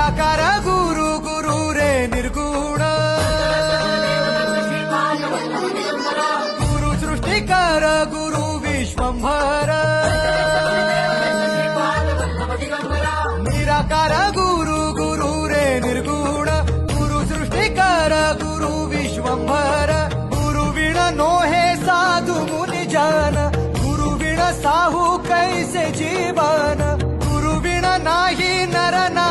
निराकार गुरु गुरु रे निर्गुण गुरु सृष्टिकार गुरु विश्वंभर निराकार गुरु गुरु रे निर्गुण गुरु सृष्टिकार गुरु विश्वंभर गुरु विण नोहे साधु मुनि जन गुरु विण साहू कैसे जीवन गुरु विण नाही नर ना